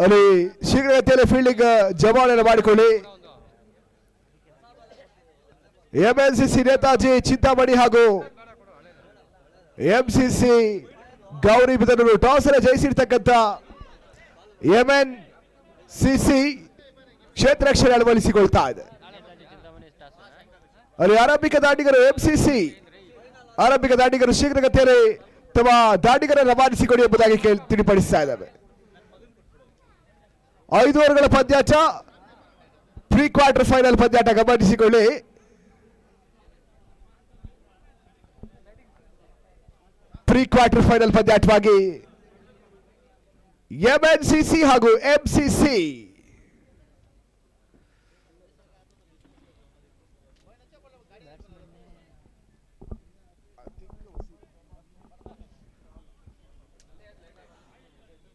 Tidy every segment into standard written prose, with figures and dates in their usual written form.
ಅಲ್ಲಿ ಶೀಘ್ರಗತಿಯಲ್ಲಿ ಫೀಲ್ಡಿಂಗ್ ಜಮಾವಣೆಯನ್ನು ಮಾಡಿಕೊಳ್ಳಿ. ಎಂಎನ್ಸಿಸಿ ನೇತಾಜಿ ಚಿಂತಾಮಣಿ ಹಾಗೂ ಎಂಸಿಸಿ ಗೌರಿಬಿದನೂರು ಟಾಸ್ ಅನ್ನು ಜಯಿಸಿರ್ತಕ್ಕಂಥ ಎಂಎನ್ಸಿಸಿ ಕ್ಷೇತ್ರ ರಕ್ಷಣೆ ಅಳವಡಿಸಿಕೊಳ್ತಾ ಇದೆ. ಅಲ್ಲಿ ಆರಂಭಿಕ ದಾಂಡಿಗರು ಎಂಸಿಸಿ ಆರಂಭಿಕ ದಾಂಡಿಗರು ಶೀಘ್ರಗತಿಯಲ್ಲಿ ತಮ್ಮ ದಾಂಡಿಗರನ್ನು ರವಾನಿಸಿಕೊಡಿ ಎಂಬುದಾಗಿ ತಿಳಿಪಡಿಸ್ತಾ ಇದ್ದಾವೆ. 5 ಓವರ್ಗಳ ಪಂದ್ಯಾಟ, ಪ್ರೀ ಕ್ವಾರ್ಟರ್ ಫೈನಲ್ ಪಂದ್ಯಾಟ ಗಮನಿಸಿಕೊಳ್ಳಿ. ಪ್ರೀ ಕ್ವಾರ್ಟರ್ ಫೈನಲ್ ಪಂದ್ಯಾಟವಾಗಿ ಎಂಎನ್ಸಿಸಿ ಹಾಗೂ ಎಂಸಿಸಿ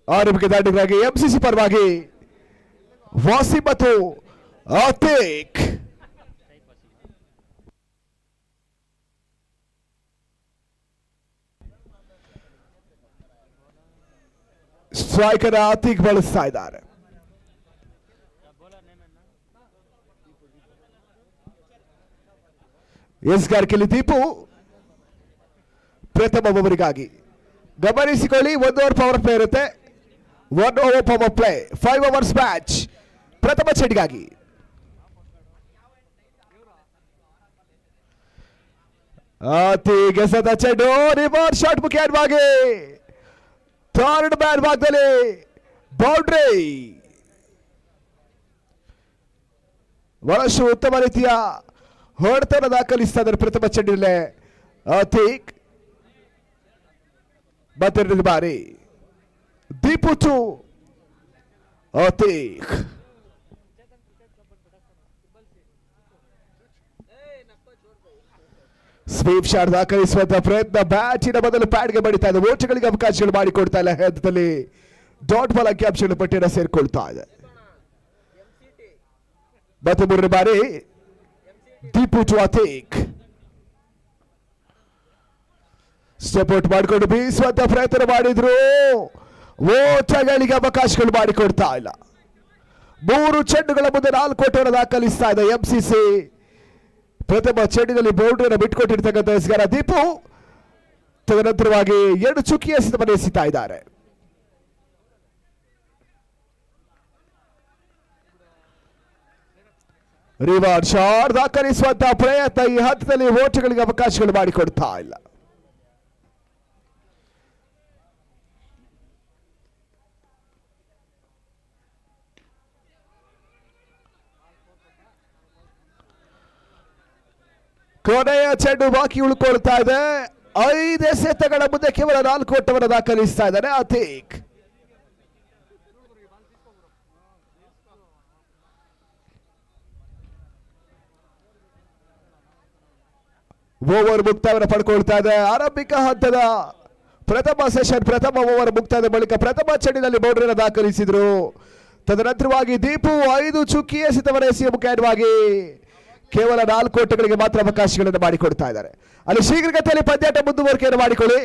ಆರಂಭಿಕ ದಾಂಡಿಗರಾಗಿ ಎಂಸಿಸಿ ಪರವಾಗಿ ವಾಸಿ ಮತ್ತು ಆತಿಕ್. ಸ್ಟ್ರೈಕರ್ ಆತಿಕ್ ಬಳಸ್ತಾ ಇದ್ದಾರೆ. ಎಸ್ಗಾರ್ಕೆಲಿ ದೀಪು ಪ್ರಥಮ ಓವರಿಗಾಗಿ ಗಮನಿಸಿಕೊಳ್ಳಿ. 1 ಓವರ್ ಪವರ್ ಪ್ಲೇ ಇರುತ್ತೆ. 1 over power play, 5 overs match. ಪ್ರಥಮ ಚೆಂಡಿಗಾಗಿ ಅತಿಗೆಸದ ಚೆಂಡು, ರಿವರ್ಸ್ ಶಾಟ್ ಮುಖ್ಯವಾಗಿ ಥರ್ಡ್ ಮ್ಯಾನ್ ಭಾಗದಲ್ಲಿ ಬೌಂಡ್ರಿ. ಬಹಳಷ್ಟು ಉತ್ತಮ ರೀತಿಯ ಹೊಡೆತವನ್ನು ದಾಖಲಿಸ್ತಾ ಇದ್ದಾರೆ ಪ್ರಥಮ ಚೆಂಡಿನಲ್ಲೇ ಅತಿಕ್. ಮತ್ತೆರಡನೇ ಬಾರಿ Deepu to Atiq. Sweep shot ದಾಖಲಿಸುವಂತಹ ಪ್ರಯತ್ನ, ಬ್ಯಾಟಿನ ಬದಲು ಪ್ಯಾಡ್ಗೆ ಬಡಿತಾ ಇದೆ. ಓಟಗಳಿಗೆ ಅವಕಾಶಗಳು ಮಾಡಿಕೊಡ್ತಾ ಇಲ್ಲ. ಹಂತದಲ್ಲಿ ಡಾಟ್ ಬಾಲ್ ಅಂಕಿಅಂಶಗಳ ಪಟ್ಟಿಯನ್ನು ಸೇರಿಕೊಳ್ತಾ ಇದೆ. ಮತ್ತೆ 3ನೇ ಬಾರಿ ದೀಪು ಟು ಅತಿಕ್. ಸ್ಟೆಪ್ ಔಟ್ ಮಾಡಿಕೊಂಡು ಬೀಸುವಂತ ಪ್ರಯತ್ನ ಮಾಡಿದ್ರು. ಓಟಗಳಿಗೆ ಅವಕಾಶಗಳು ಮಾಡಿಕೊಡ್ತಾ ಇಲ್ಲ. 3 ಚೆಂಡುಗಳ ಮುಂದೆ 4 ಓಟವನ್ನು ದಾಖಲಿಸ್ತಾ ಇದೆ ಎಂಸಿಸಿ. ಪ್ರಥಮ ಚೆಂಡಿನಲ್ಲಿ ಬೌಂಡ್ರಿಯನ್ನು ಬಿಟ್ಟುಕೊಟ್ಟಿರ್ತಕ್ಕಂಥ ಎಸ್ಗಾರ ದೀಪು ತದನಂತರವಾಗಿ 2 ಚುಕ್ಕಿಯ ಸಿದ್ಧವನ್ನು ಎಸಿತಾ ಇದ್ದಾರೆ. ರಿವರ್ಸ್ ಶಾಟ್ ದಾಖಲಿಸುವಂತಹ ಪ್ರಯತ್ನ ಈ ಹಂತದಲ್ಲಿ ಓಟಗಳಿಗೆ ಅವಕಾಶಗಳು ಮಾಡಿಕೊಡ್ತಾ ಇಲ್ಲ. ಕೊನೆಯ ಚೆಂಡು ಬಾಕಿ ಉಳ್ಕೊಳ್ತಾ ಇದೆ. 5 ಎಸೆತಗಳ ಮುಂದೆ ಕೇವಲ 4 ಓಟವನ್ನು ದಾಖಲಿಸ್ತಾ ಇದ್ದಾನೆ ಅತಿಕ್. ಓವರ್ ಮುಕ್ತಾಯವನ್ನು ಪಡ್ಕೊಳ್ತಾ ಇದೆ. ಆರಂಭಿಕ ಹಂತದ ಪ್ರಥಮ ಸೆಷನ್, ಪ್ರಥಮ ಓವರ್ ಮುಕ್ತಾಯದ ಬಳಿಕ ಪ್ರಥಮ ಚೆಂಡಿನಲ್ಲಿ ಬೌಂಡ್ರಿಯನ್ನು ದಾಖಲಿಸಿದ್ರು. ತದನಂತರವಾಗಿ ದೀಪು 5 ಚುಕ್ಕಿ ಎಸೆತವನ್ನು ಎಸೆಯುವ ಮುಖೇನವಾಗಿ ಕೇವಲ 4 ಓಟಗಳಿಗೆ ಮಾತ್ರ ಅವಕಾಶಗಳನ್ನು ಮಾಡಿಕೊಡ್ತಾ ಇದ್ದಾರೆ. ಅಲ್ಲಿ ಶೀಘ್ರಗತಿಯಲ್ಲಿ ಪಂದ್ಯಾಟ ಮುಂದುವರಿಕೆಯನ್ನು ಮಾಡಿಕೊಳ್ಳಿ.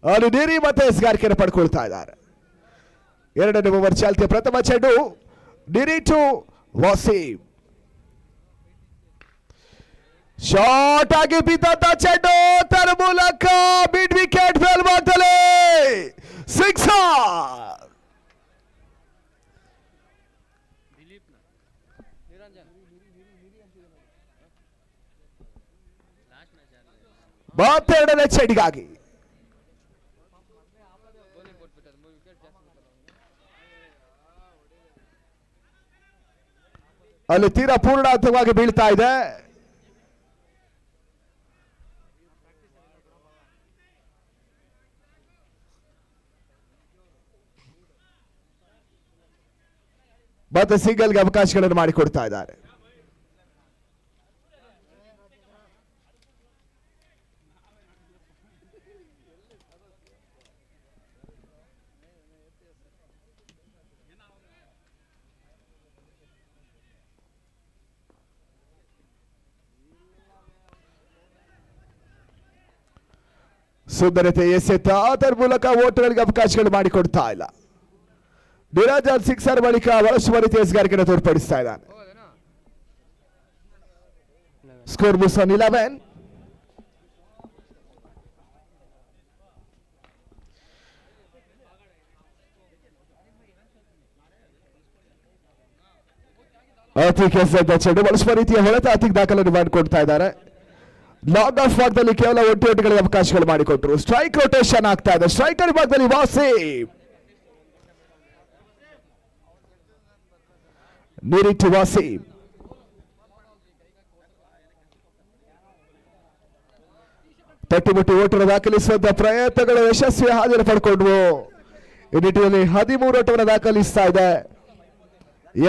ಅಲ್ಲಿ ನೀರಿ ಮತ್ತೆ ಎಸ್ಗಾರಿಕೆಯನ್ನು ಪಡ್ಕೊಳ್ತಾ ಇದ್ದಾರೆ. 2ನೇ ಓವರ್ ಚಾಲ್ತಿಯ ಪ್ರಥಮ ಚೆಂಡು ನಿರಿ ಟು ವಾಸೀಂ. ಶಾರ್ಟ್ ಆಗಿ ಬಿದ್ದಂತ ಚೆಂಡು ತರ ಮೂಲಕ ಮಿಡ್ ವಿಕೆಟ್ ಫೇಲ್ ಮಾಡ್ತಲೇ ಸಿಕ್ಸರ್. ಮತ್ತೆರಡನೇ ಚೆಂಡಿಗಾಗಿ ಅಲ್ಲಿ ತೀರಾ ಪೂರ್ಣಾರ್ಥವಾಗಿ ಬೀಳ್ತಾ ಇದೆ. ಮತ್ತೆ ಸಿಂಗಲ್ಗೆ ಅವಕಾಶಗಳನ್ನು ಮಾಡಿಕೊಡ್ತಾ ಇದ್ದಾರೆ. ಸುಂದರತೆ ಎಸೆತ ಅದರ ಮೂಲಕ ಓಟುಗಳಿಗೆ ಅವಕಾಶಗಳು ಮಾಡಿಕೊಡ್ತಾ ಇಲ್ಲ. ನಿರಾಜಾನ್ ಸಿಕ್ಸರ್ ಬಳಿಕ ಬಳಸುವ ತೇಜುಗಾರಿಕೆಯನ್ನು ತೋರ್ಪಡಿಸ್ತಾ ಇದ್ದಾನೆ. Score moves on 11. ಅತಿ ಕೆಸದ ಚೆಂಡು ಬಳಸುವ ರೀತಿಯ ಹೊಡೆತ ಅತಿ ದಾಖಲನ್ನು ಮಾಡಿಕೊಡ್ತಾ ಇದ್ದಾರೆ. ಲಾಂಗ್ ಆಫ್ ಭಾಗದಲ್ಲಿ ಕೇವಲ ಒಟ್ಟುಗಳಿಗೆ ಅವಕಾಶಗಳು ಮಾಡಿಕೊಟ್ರು. ಸ್ಟ್ರೈಕ್ ರೊಟೇಷನ್ ಆಗ್ತಾ ಇದೆ. ಸ್ಟ್ರೈಕರ್ ಭಾಗದಲ್ಲಿ ವಾಸಿಂ ನೀರಿಟ್ಟು ವಾಸಿಂ ತಟ್ಟುಮುಟ್ಟಿ ಓಟವನ್ನು ದಾಖಲಿಸುವಂತಹ ಪ್ರಯತ್ನಗಳು ಯಶಸ್ವಿ ಹಾದಿಯನ್ನು ಪಡ್ಕೊಂಡ್ವು. ಈ ನಿಟ್ಟಿನಲ್ಲಿ 13 ಓಟವನ್ನು ದಾಖಲಿಸ್ತಾ ಇದೆ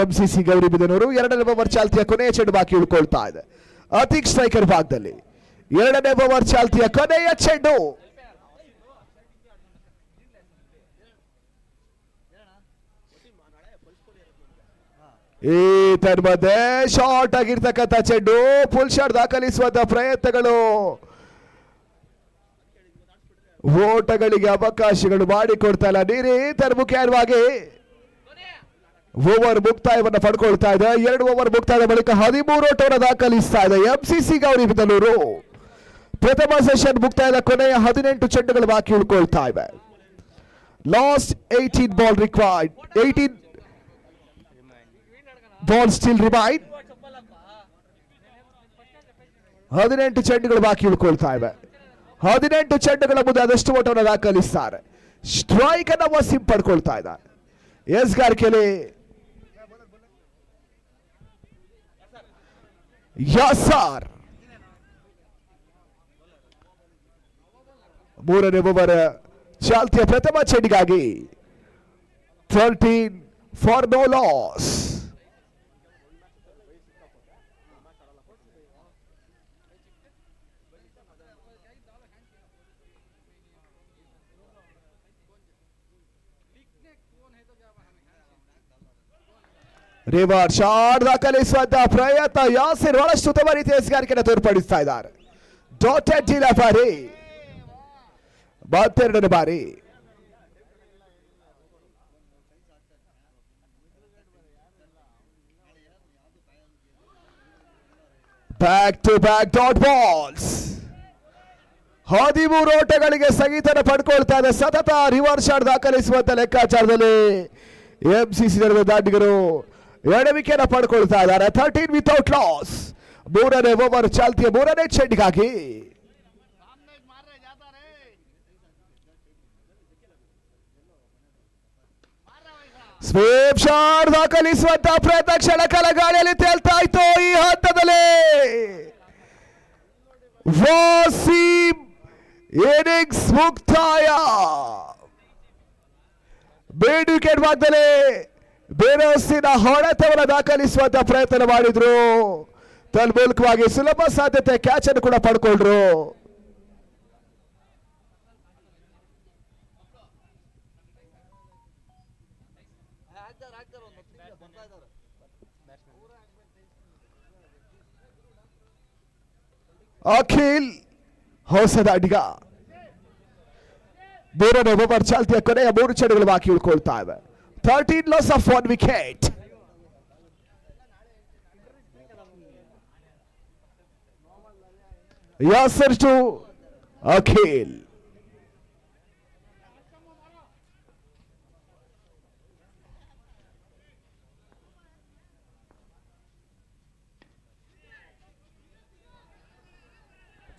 ಎಂಸಿಸಿ ಗೌರಿಬಿದನೂರು. 2ನೇ ಓವರ್ ಚಾಲ್ತಿಯ ಕೊನೆಯ ಚೆಂಡು ಬಾಕಿ ಉಳ್ಕೊಳ್ತಾ ಇದೆ. ಅತಿಕ್ ಸ್ಟ್ರೈಕರ್ ಭಾಗದಲ್ಲಿ 2ನೇ ಓವರ್ ಚಾಲ್ತಿಯ ಕೊನೆಯ ಚೆಂಡು. ಈ ತನ್ಮಧ್ಯೆ ಶಾರ್ಟ್ ಆಗಿರ್ತಕ್ಕಂಥ ಚೆಂಡು ಫುಲ್ ಶಾಟ್ ದಾಖಲಿಸುವಂತಹ ಪ್ರಯತ್ನಗಳು ಓಟಗಳಿಗೆ ಅವಕಾಶಗಳು ಮಾಡಿಕೊಡ್ತಾ ಇಲ್ಲ. ನೀರಿ ಮುಖ್ಯವಾಗಿ ಓವರ್ ಮುಕ್ತಾಯವನ್ನು ಪಡ್ಕೊಳ್ತಾ ಇದೆ. 2 ಓವರ್ ಮುಕ್ತಾಯದ ಬಳಿಕ 13 ಓಟವನ್ನು ದಾಖಲಿಸ್ತಾ ಇದೆ ಎಂಸಿಸಿ ಗೌರಿಬಿದನೂರು. ಪ್ರಥಮ ಸೆಷನ್ ಮುಕ್ತಾಯದ ಕೊನೆಯ 18 ಚೆಂಡುಗಳು ಬಾಕಿ ಉಳ್ಕೊಳ್ತಾ ಇವೆ. Last 18 ball required. 18 ball still remain. 18 ಚೆಂಡುಗಳು ಬಾಕಿ ಉಳ್ಕೊಳ್ತಾ ಇವೆ. 18 ಚೆಂಡುಗಳ ಮುಂದೆ ಅದಷ್ಟು ಓಟವನ್ನು ದಾಖಲಿಸ್ತಾರೆ. ಸ್ಟ್ರೈಕ್ ಅನ್ನು ವಸೀಂ ಪಡ್ಕೊಳ್ತಾ ಇದ್ದಾರೆ. ಎಸ್ಗಾರಿಕೆಯಲ್ಲಿ ಯಾಸರ್ 3ನೇ ಓವರ್ ಚಾಲ್ತಿಯ ಪ್ರಥಮ ಚೆಂಡಿಗಾಗಿ 13 for no loss. Reverse shot ದಾಖಲಿಸುವಂತಹ ಪ್ರಯತ್ನ ಯಾಸಿರ್ ಬಹಳಷ್ಟು ಉತ್ತಮ ರೀತಿಯ ಎಸೆಗಾರಿಕೆಯನ್ನು ತೋರ್ಪಡಿಸ್ತಾ ಇದ್ದಾರೆ. ಡಾಟೆಡ್ ಬಾರಿ 32ನೇ ಬಾರಿ. Back to back dot balls. 13 ಓಟಗಳಿಗೆ ಸಂಗೀತನ ಪಡ್ಕೊಳ್ತಾ ಇದೆ. ಸತತ ರಿವರ್ ಶಾಟ್ ದಾಖಲಿಸುವಂತ ಲೆಕ್ಕಾಚಾರದಲ್ಲಿ ಎಂಸಿಸಿ ನಡೆದ ದಾಂಡಿಗರು ಎಡವಿಕೆಯನ್ನು ಪಡ್ಕೊಳ್ತಾ ಇದ್ದಾರೆ. 13 ವಿತೌಟ್ ಲಾಸ್. 3ನೇ ಓವರ್ ಚಾಲ್ತಿಯ 3ನೇ ಚೆಂಡಿಗಾಗಿ ಸ್ವೀಪ್ ಶಾಟ್ ದಾಖಲಿಸುವಂತಹ ಪ್ರಯತ್ನ ಕ್ಷಣ ಕಾಲ ಗಾಳಿಯಲ್ಲಿ ತೇಲ್ತಾ ಇತ್ತು. ಈ ಹಂತದಲ್ಲಿ ವಾಸೀಂ ಇನ್ನಿಂಗ್ಸ್ ಮುಕ್ತಾಯ. ಬೇಡ್ ವಿಕೆಟ್ ಭಾಗದಲ್ಲಿ ಬೇರೊಸಿನ ಹೊಡೆತವನ್ನು ದಾಖಲಿಸುವಂತಹ ಪ್ರಯತ್ನ ಮಾಡಿದ್ರು. ತನ್ಮೂಲಕವಾಗಿ ಸುಲಭ ಸಾಧ್ಯತೆ ಕ್ಯಾಚ್ ಅನ್ನು ಕೂಡ ಪಡ್ಕೊಂಡ್ರು. ಅಖಿಲ್ ಹೊಸದಾಡಿಗ 3ನೇ ಓವರ್ ಚಾಲ್ತಿಯ ಕೊನೆಯ 3 ಚೆಂಡುಗಳು ಬಾಕಿ ಉಳ್ಕೊಳ್ತಾ ಇವೆ. 13 loss of 1 wicket. Yasar to Akhil.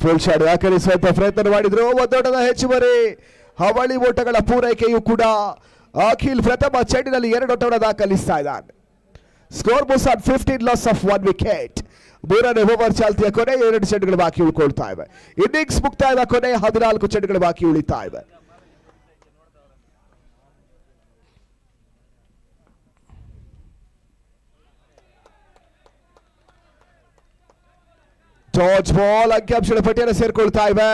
Full shot ದಾಖಲಿಸುವಂತ ಪ್ರಯತ್ನ ಮಾಡಿದ್ರು. ಒಂದೋಟದ ಹೆಚ್ಚುವರಿ ಹವಳಿ ಓಟಗಳ ಪೂರೈಕೆಯೂ ಕೂಡ ಅಖಿಲ್ ಪ್ರಥಮ ಚೆಂಡಿನಲ್ಲಿ 2 ಓಟವನ್ನು ದಾಖಲಿಸ್ತಾ ಇದ್ದಾನೆ. Score Bose on 15 loss of 1 wicket. 3ನೇ ಓವರ್ ಚಾಲ್ತಿಯ ಕೊನೆ 2 ಚೆಂಡುಗಳು ಬಾಕಿ ಉಳ್ಕೊಳ್ತಾ ಇವೆ. ಇನ್ನಿಂಗ್ಸ್ ಮುಕ್ತಾಯದ ಕೊನೆ 14 ಚೆಂಡುಗಳು ಬಾಕಿ ಉಳಿತಾ ಇವೆ. ಜಾರ್ಜ್ ಬಾಲ್ ಅಂಕಿಅಂಶಗಳ ಪಟ್ಟಿಯನ್ನು ಸೇರ್ಕೊಳ್ತಾ ಇವೆ.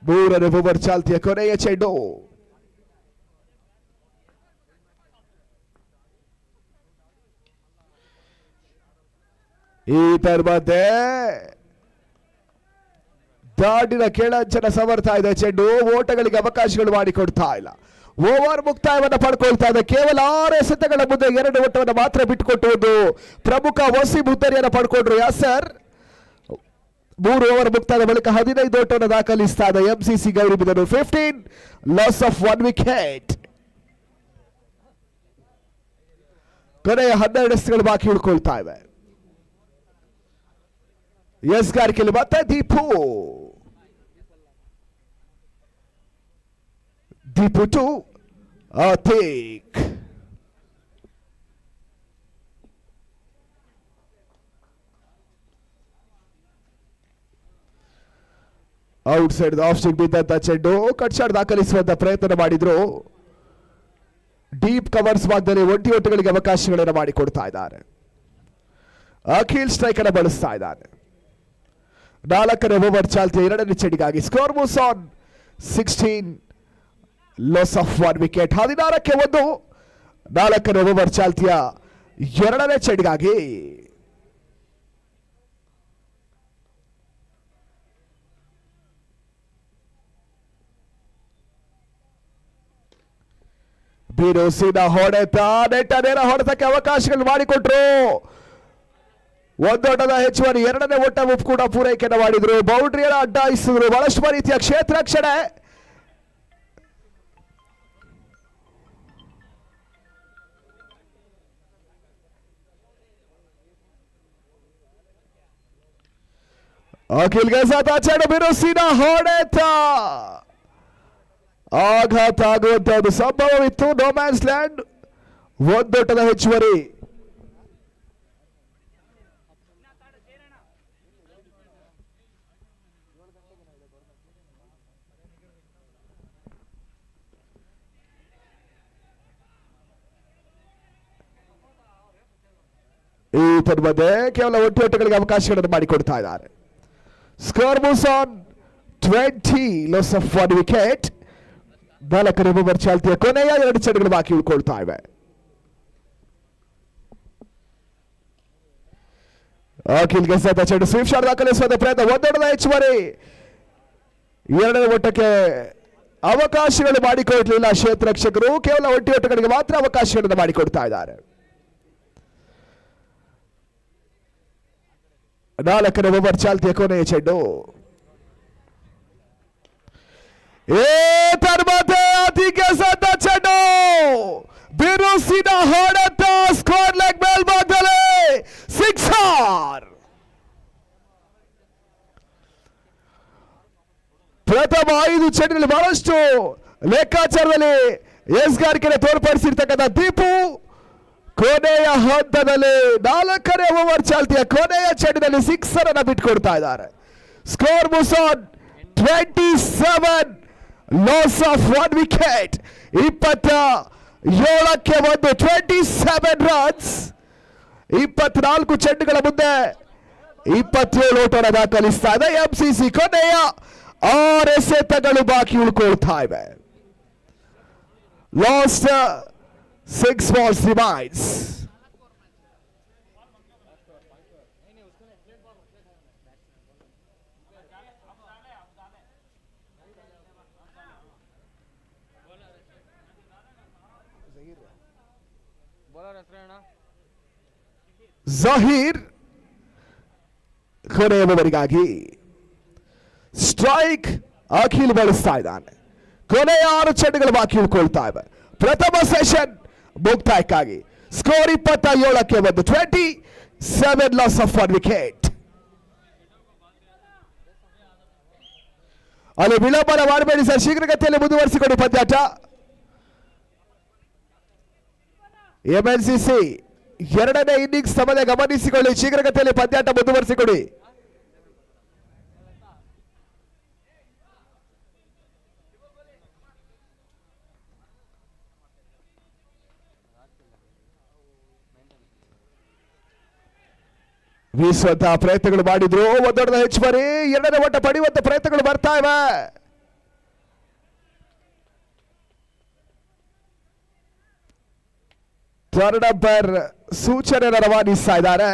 3ನೇ ಓವರ್ ಚಾಲ್ತಿಯ ಕೊನೆಯ ಚೆಂಡು. ಈ ಮಧ್ಯೆ ದಾಡಿನ ಕೆಳಂಚನ ಸಮರ್ಥ ಇದೆ ಚೆಂಡು. ಓಟಗಳಿಗೆ ಅವಕಾಶಗಳು ಮಾಡಿಕೊಡ್ತಾ ಇಲ್ಲ. ಓವರ್ ಮುಕ್ತಾಯವನ್ನು ಪಡ್ಕೊಳ್ತಾ ಇದೆ. ಕೇವಲ 6 ಎಸೆತಗಳ ಮುಂದೆ 2 ಓಟವನ್ನು ಮಾತ್ರ ಬಿಟ್ಟುಕೊಟ್ಟು ಪ್ರಮುಖ ವಸೀಂ ಹುದ್ದರಿಯನ್ನು ಪಡ್ಕೊಂಡ್ರು ಯಾಸರ್. 3 ಓವರ್ ಮುಕ್ತಾಯದ ಬಳಿಕ 15 ಓಟವನ್ನು ದಾಖಲಿಸ್ತಾ ಇದೆ MCC Gauribidanur. 15 loss of 1 wicket. ಕೊನೆಯ 12 ಎಸೆತಗಳು ಬಾಕಿ ಉಳ್ಕೊಳ್ತಾ ಇವೆ. ಎಸ್ಗಾರಿಕೆಯಲ್ಲಿ ಮತ್ತೆ Deepu 2 Atiq. Outside off stick ಬಿದ್ದಂತ ಚೆಂಡು ಕಟ್ ಶಾಟ್ ದಾಖಲಿಸುವಂತ ಪ್ರಯತ್ನ ಮಾಡಿದ್ರು. ಡೀಪ್ ಕವರ್ಸ್ ಭಾಗದಲ್ಲಿ ಒಂಟಿ ಒಟ್ಟುಗಳಿಗೆ ಅವಕಾಶಗಳನ್ನು ಮಾಡಿಕೊಡ್ತಾ ಇದ್ದಾರೆ. ಅಖಿಲ್ ಸ್ಟ್ರೈಕ್ ಅನ್ನು ಬಳಸ್ತಾ ಇದ್ದಾನೆ. 4ನೇ ಓವರ್ ಚಾಲ್ತಿಯ 2ನೇ ಚೆಂಡಿಗಾಗಿ score moves on 16 loss of 1 wicket. 16ಕ್ಕೆ 1. 4ನೇ ಓವರ್ ಚಾಲ್ತಿಯ 2ನೇ ಚೆಂಡಿಗಾಗಿ ಬಿರುಸಿನ ಹೊಡೆತ. ನೆಟ್ಟ ನೇರ ಹೊಡೆತಕ್ಕೆ ಅವಕಾಶಗಳು ಮಾಡಿಕೊಟ್ರು. ಒಂದೋಟದ ಹೆಚ್ಚುವರಿ 2ನೇ ಓಟವು ಕೂಡ ಪೂರೈಕೆಯನ್ನು ಮಾಡಿದ್ರು. ಬೌಂಡ್ರಿಯನ್ನು ಅಡ್ಡಾಯಿಸಿದ್ರು. ಬಹಳಷ್ಟು ರೀತಿಯ ಕ್ಷೇತ್ರ ರಕ್ಷಣೆ. ಅಖಿಲ್ಗೆ ಸತಾಚೆಂಡು. ಬಿರುಸಿನ ಹೊಡೆತ. ಆಘಾತ ಆಗುವಂತ ಒಂದು ಸಂಭವವಿತ್ತು. No man's land. ಒಂದೋಟದ ಹೆಚ್ಚುವರಿ. ಈ ಮಧ್ಯೆ ಕೇವಲ ಒಂಟಿ ಒಟ್ಟುಗಳಿಗೆ ಅವಕಾಶಗಳನ್ನು ಮಾಡಿಕೊಡ್ತಾ ಇದ್ದಾರೆ. Score moves on 20 loss of 1 wicket. 4ನೇ ಓವರ್ ಚಾಲ್ತಿಯ ಕೊನೆಯ 2 ಚೆಂಡುಗಳು ಬಾಕಿ ಉಳ್ಕೊಳ್ತಾ ಇವೆ. ಅಖಿಲ್ಗೆ ಸತ ಚೆಂಡು ಸ್ವೀಪ್ ಶಾಟ್ ದಾಖಲಿಸುವಂತ ಪ್ರಯತ್ನ. ಒಂದೊಂದರ ಹೆಚ್ಚುವರಿ. 2ನೇ ಓಟಕ್ಕೆ ಅವಕಾಶಗಳು ಮಾಡಿಕೊಡ್ಲಿಲ್ಲ ಕ್ಷೇತ್ರ ರಕ್ಷಕರು. ಕೇವಲ ಒಂಟಿ ಒಟ್ಟುಗಳಿಗೆ ಮಾತ್ರ ಅವಕಾಶಗಳನ್ನು ಮಾಡಿಕೊಡ್ತಾ ಇದ್ದಾರೆ. 4ನೇ ಓವರ್ ಚಾಲ್ತಿಯ ಕೊನೆಯ ಚೆಂಡು. ಅತಿಗೆ ಸದ್ದ ಚೆಂಡು. ಬಿರುಸಿನ ಹೊಡೆತ. ಸ್ಕೋರ್ ಲೆಗ್ ಮೇಲ್ಭಾಗದಲ್ಲಿ 6. ಪ್ರಥಮ 5 ಚೆಂಡಿನಲ್ಲಿ ಬಹಳಷ್ಟು ಲೆಕ್ಕಾಚಾರದಲ್ಲಿ ಎಸ್ಗಾರಿಕೆಯನ್ನು ತೋರ್ಪಡಿಸಿರ್ತಕ್ಕಂಥ ದೀಪು ಕೊನೆಯ ಹಂತದಲ್ಲಿ 4ನೇ ಓವರ್ ಚಾಲ್ತಿಯ ಕೊನೆಯ ಚೆಂಡಿನಲ್ಲಿ 6 ಅನ್ನು ಬಿಟ್ಕೊಡ್ತಾ ಇದ್ದಾರೆ. Score moves on 27 loss of 1 wicket. 27ಕ್ಕೆ 1. 27 ರನ್ಸ್. 24 ಚೆಂಡುಗಳ ಮುಂದೆ 27 ಓಟವನ್ನು ದಾಖಲಿಸ್ತಾ ಇದೆ ಎಂಸಿಸಿ. ಕೊನೆಯ 6 ಎಸೆತಗಳು ಬಾಕಿ ಉಳ್ಕೊಳ್ತಾ ಇವೆ. Last 6 balls remains. ಜಹೀರ್ ಕೊನೆಯ ಓವರಿಗಾಗಿ ಸ್ಟ್ರೈಕ್ ಅಖಿಲ್ ಬಳಸ್ತಾ ಇದ್ದಾನೆ. ಕೊನೆಯ 6 ಚೆಂಡುಗಳು ಬಾಕಿ ಉಳ್ಕೊಳ್ತಾ ಇವೆ. ಪ್ರಥಮ ಸೆಷನ್ ಮುಕ್ತಾಯಕ್ಕಾಗಿ ಸ್ಕೋರ್ 27ಕ್ಕೆ 1. 27 ಲಾಸ್ ಆಫ್ 1 ವಿಕೆಟ್. ಅಲ್ಲಿ ವಿಳಂಬನ ಮಾಡಬೇಡಿ ಸರ್, ಶೀಘ್ರಗತಿಯಲ್ಲಿ ಮುಂದುವರಿಸಿಕೊಂಡು ಪಂದ್ಯಾಟ. ಎಂಎನ್ಸಿಸಿ 2ನೇ ಇನ್ನಿಂಗ್ಸ್ ಸಮಯ ಗಮನಿಸಿಕೊಳ್ಳಿ. ಶೀಘ್ರಗತಿಯಲ್ಲಿ ಪಂದ್ಯಾಟ ಮುಂದುವರಿಸಿಕೊಡಿ. ಬೀಸುವಂತಹ ಪ್ರಯತ್ನಗಳು ಮಾಡಿದ್ರು. ಒಂದೊಡ್ಡ ಹೆಚ್ಚುವರಿ. 2ನೇ ಓಟ ಪಡೆಯುವಂತ ಪ್ರಯತ್ನಗಳು ಬರ್ತಾ ಇವೆ. ಥರ್ಡ್ ಅಂಪೈರ್ ಸೂಚನೆಯನ್ನು ರವಾನಿಸ್ತಾ ಇದ್ದಾರೆ.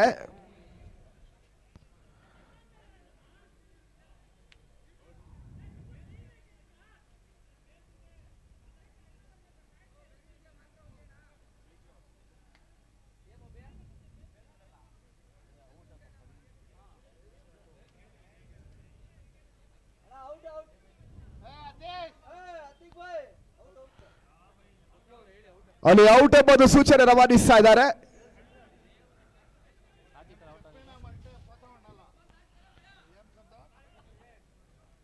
ಅಲ್ಲಿ ಔಟ್ ಎಂಬುದು ಸೂಚನೆ ರವಾನಿಸ್ತಾ ಇದ್ದಾರೆ.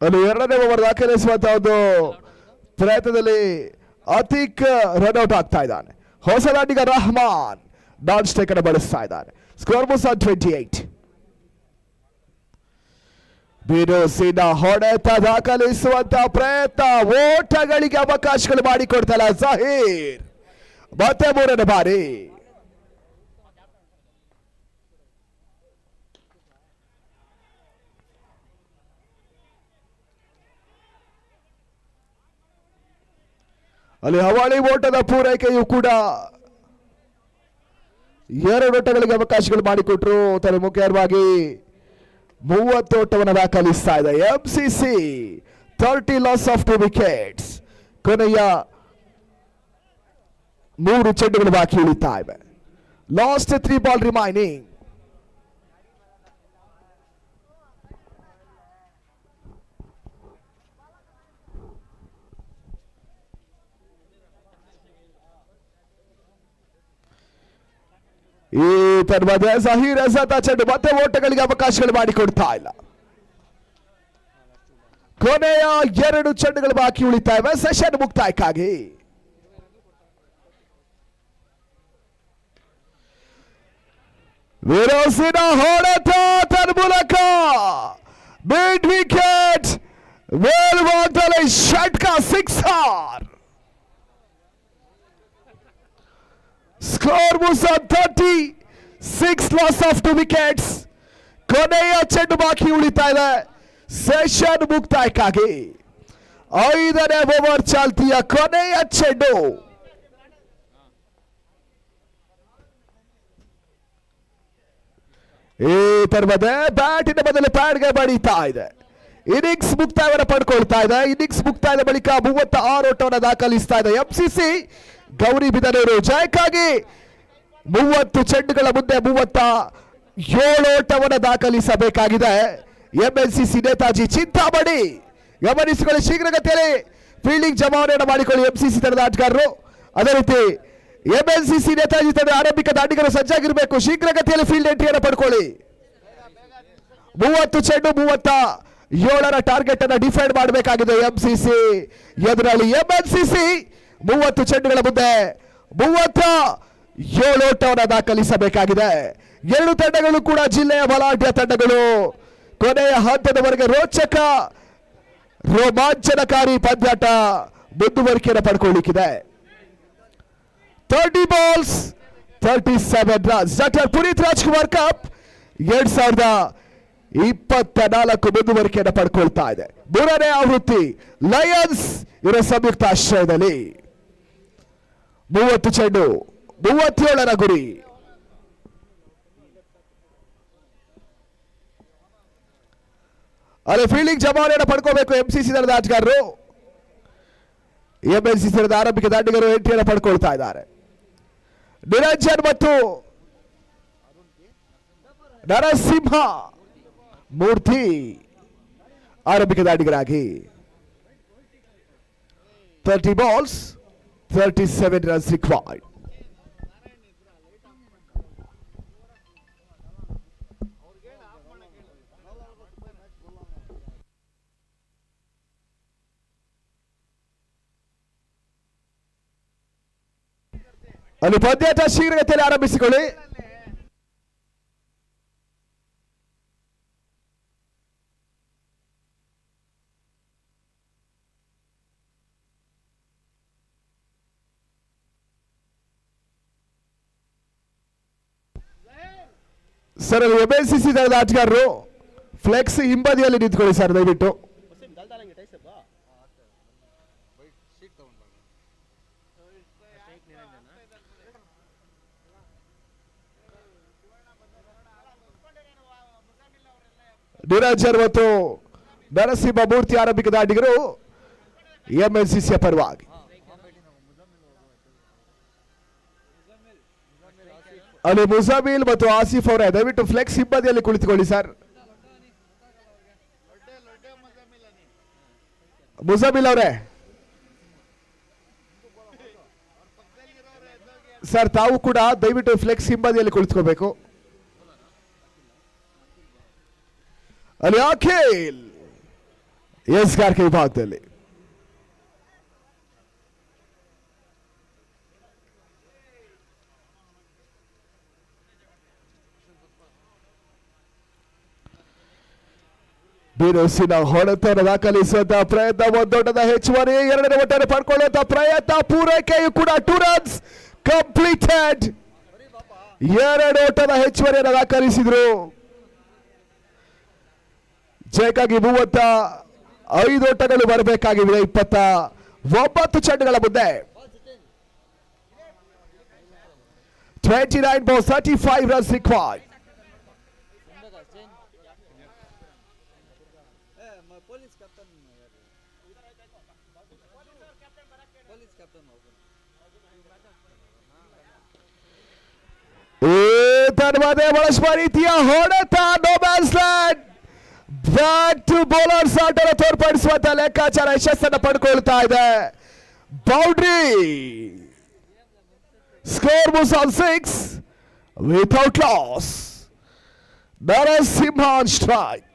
ಅಲ್ಲಿ ಎರಡನೇ ಓವರ್ ದಾಖಲಿಸುವಂತಹ ಒಂದು ಪ್ರಯತ್ನದಲ್ಲಿ ಅತೀಕ್ ರನ್ಔಟ್ ಆಗ್ತಾ ಇದ್ದಾನೆ. ಹೊಸ ದಾಂಡಿಗ ರಹಮಾನ್ ನಾನ್ ಸ್ಟ್ರೈಕ್ ಅನ್ನು ಬಳಸ್ತಾ ಇದ್ದಾನೆ. ಸ್ಕೋರ್ ಬೋಸ್ 28. ಬಿರುಸಿನ ಹೊಡೆತ ದಾಖಲಿಸುವಂತಹ ಪ್ರಯತ್ನ, ಓಟಗಳಿಗೆ ಅವಕಾಶಗಳು ಮಾಡಿಕೊಡ್ತಲ್ಲ ಜಹೀರ್. ಮತ್ತೆ ಮೂರನೇ ಬಾರಿ ಅಲ್ಲಿ ಹವಾಳಿ ಓಟದ ಪೂರೈಕೆಯು ಕೂಡ ಎರಡು ಓಟಗಳಿಗೆ ಅವಕಾಶಗಳು ಮಾಡಿಕೊಟ್ರು. ತನ್ನ ಮುಖ್ಯವಾಗಿ 30 ಓಟವನ್ನು ದಾಖಲಿಸ್ತಾ ಇದೆ ಎಂಸಿಸಿ. 30 loss of 2 wickets. ಕೊನೆಯ 3 ಚೆಂಡುಗಳು ಬಾಕಿ ಉಳಿತಾ ಇವೆ. Last 3 ball remaining. ಈ ತನ್ಮಧ್ಯೆ ಜಹೀರ್ ಅಜಾದ್ ಚೆಂಡು ಮತ್ತೆ ಓಟಗಳಿಗೆ ಅವಕಾಶಗಳು ಮಾಡಿಕೊಡ್ತಾ ಇಲ್ಲ. ಕೊನೆಯ 2 ಚೆಂಡುಗಳು ಬಾಕಿ ಉಳಿತಾ ಇವೆ ಸೆಷನ್ ಮುಕ್ತಾಯಕ್ಕಾಗಿ. ವಿರೋಸಿನ ಹೊಡೆತ ತನ್ಮೂಲಕ ಮಿಡ್ ವಿಕೆಟ್ ಮೇಲ್ಭಾಗದಲ್ಲಿ ಷಟ್ಕ sixer. Score moves 36 loss of 2 wickets. ಕೊನೆಯ ಚೆಂಡು ಬಾಕಿ ಉಳಿತಾ ಇದೆ ಸೆಷನ್ ಮುಕ್ತಾಯಕ್ಕಾಗಿ. 5ನೇ ಓವರ್ ಚಾಲ್ತಿಯ ಕೊನೆಯ ಚೆಂಡು. ಈ ತರಹದ ಬ್ಯಾಟಿನ ಬದಲು ಪ್ಯಾಡ್ಗೆ ಬಡಿತಾ ಇದೆ. ಇನ್ನಿಂಗ್ಸ್ ಮುಕ್ತಾಯವನ್ನು ಪಡ್ಕೊಳ್ತಾ ಇದೆ. ಇನ್ನಿಂಗ್ಸ್ ಮುಕ್ತಾಯದ ಬಳಿಕ 36 ಓಟವನ್ನು ದಾಖಲಿಸ್ತಾ ಇದೆ ಎಂಸಿಸಿ. ಗೌರಿಬಿದನೂರು ಜಯಕ್ಕಾಗಿ 30 ಚೆಂಡುಗಳ ಮುಂದೆ 37 ಓಟವನ್ನು ದಾಖಲಿಸಬೇಕಾಗಿದೆ. ಎಂಎನ್ಸಿಸಿ ನೇತಾಜಿ ಚಿಂತಾಮಣಿ. ಗಮನಿಸಿಕೊಳ್ಳಿ, ಶೀಘ್ರಗತಿಯಲ್ಲಿ ಫೀಲ್ಡಿಂಗ್ ಜಮಾವಣೆಯನ್ನು ಮಾಡಿಕೊಳ್ಳಿ ಎಂಸಿಸಿ ತಂಡದ ಆಟಗಾರರು. ಅದೇ ರೀತಿ ಎಂಎನ್ಸಿಸಿ ನೇತಾಜಿ ತಂಡ ಆರಂಭಿಕ ದಾಂಡಿಗರು ಸಜ್ಜಾಗಿರಬೇಕು. ಶೀಘ್ರಗತಿಯಲ್ಲಿ ಫೀಲ್ಡ್ ಎಂಟ್ರಿಯನ್ನು ಪಡ್ಕೊಳ್ಳಿ. 30 ಚೆಂಡು 37ರ ಟಾರ್ಗೆಟ್ ಅನ್ನು ಡಿಫೈಂಡ್ ಮಾಡಬೇಕಾಗಿದೆ ಎಂಸಿಸಿ ಎದುರಲ್ಲಿ. ಎಂಎನ್ಸಿಸಿ 30 ಚೆಂಡುಗಳ ಮುಂದೆ 37 ಓಟವನ್ನು ದಾಖಲಿಸಬೇಕಾಗಿದೆ. 2 ತಂಡಗಳು ಕೂಡ ಜಿಲ್ಲೆಯ ಬಲಾಢ್ಯ ತಂಡಗಳು. ಕೊನೆಯ ಹಂತದವರೆಗೆ ರೋಚಕ ರೋಮಾಂಚನಕಾರಿ ಪಂದ್ಯಾಟ ಮುಂದುವರಿಕೆಯನ್ನು ಪಡ್ಕೊಳ್ಳಿಕ್ಕಿದೆ. 30 balls 37 runs. Doctor Puneeth Rajkumar cup 2024 ಮುಂದುವರಿಕೆಯನ್ನು ಪಡ್ಕೊಳ್ತಾ ಇದೆ. 3ನೇ ಆವೃತ್ತಿ ಲಯನ್ಸ್ ಇವರ ಸಂಯುಕ್ತ ಆಶ್ರಯದಲ್ಲಿ. 30 ಚೆಂಡು 37ರ ಗುರಿ. ಅಲ್ಲಿ ಫೀಲ್ಡಿಂಗ್ ಜಮಾವಣೆಯನ್ನು ಪಡ್ಕೋಬೇಕು ಎಂಸಿಸಿ ತಂಡದ ಆಟಗಾರರು. ಎಂಎನ್ಸಿಸಿ ತಂಡದ ಆರಂಭಿಕ ದಾಂಡಿಗರು ಎಂಟ್ರಿಯನ್ನು ಪಡ್ಕೊಳ್ತಾ ಇದ್ದಾರೆ. ನಿರಂಜನ್ ಮತ್ತು ನರಸಿಂಹ ಮೂರ್ತಿ ಆರಂಭಿಕ ದಾಂಡಿಗರಾಗಿ. 30 ಬಾಲ್ಸ್ 37 runs required. ಅಲ್ಲಿ ಪಂದ್ಯಾಟ ಶೀಘ್ರಗತಿಯಲ್ಲಿ ಆರಂಭಿಸಿಕೊಳ್ಳಿ. ಸರ್, ಎಂಎನ್ಸಿಸಿ ತಂಡದ ಆಟಗಾರರು ಫ್ಲೆಕ್ಸ್ ಹಿಂಬದಿಯಲ್ಲಿ ನಿಂತ್ಕೊಳ್ಳಿ ಸರ್ ದಯವಿಟ್ಟು. ನಿರಂಜನ್ ಮತ್ತು ನರಸಿಂಹ ಮೂರ್ತಿ ಆರಂಭಿಕ ದಾಂಡಿಗರು ಎಂಎನ್ಸಿಸಿಯ ಪರವಾಗಿ. ಅಲ್ಲಿ ಮುಜಾಮಿಲ್ ಮತ್ತು ಆಸಿಫ್ ಅವರೇ ದಯವಿಟ್ಟು ಫ್ಲೆಕ್ಸ್ ಹಿಂಬದಿಯಲ್ಲಿ ಕುಳಿತುಕೊಳ್ಳಿ ಸರ್. ಮುಜಾಮಿಲ್ ಅವರೇ ಸರ್ ತಾವು ಕೂಡ ದಯವಿಟ್ಟು ಫ್ಲೆಕ್ಸ್ ಹಿಂಬದಿಯಲ್ಲಿ ಕುಳಿತುಕೋಬೇಕು. ಅಲ್ಲಿ ಅಖಿಲ್ ಎಸ್ ಗಾರ್ಕೆ ವಿಭಾಗದಲ್ಲಿ ಬಿರುಸಿನ ಹೊಡೆತವನ್ನು ದಾಖಲಿಸುವಂತಹ ಪ್ರಯತ್ನ, ಒಂದೊಡ್ಡದ ಹೆಚ್ಚುವರಿ, ಎರಡನೇ ಒಟ್ಟಾರೆ ಪಡ್ಕೊಳ್ಳುವಂತಹ ಪ್ರಯತ್ನ, ಪೂರೈಕೆಯು ಕೂಡ 2 runs ಕಂಪ್ಲೀಟೆಡ್. 2 ಓಟದ ಹೆಚ್ಚುವರಿಯನ್ನು ದಾಖಲಿಸಿದ್ರು. ಜಯಕ್ಕಾಗಿ 35 ಓಟಗಳು ಬರಬೇಕಾಗಿವೆ 29 ಚೆಂಡುಗಳ ಮುಂದೆ. 29 balls 35 runs required. ತನ್ಮದೆ ಬಳಸುವ ರೀತಿಯ ಹೊಡೆತ, no man's land, back to bowlers ಆಟನ ತೋರ್ಪಡಿಸುವಂತ ಲೆಕ್ಕಾಚಾರ ಯಶಸ್ಸನ್ನು ಪಡ್ಕೊಳ್ತಾ ಇದೆ. Boundary, score moves on 6 without loss. Narasimha on strike.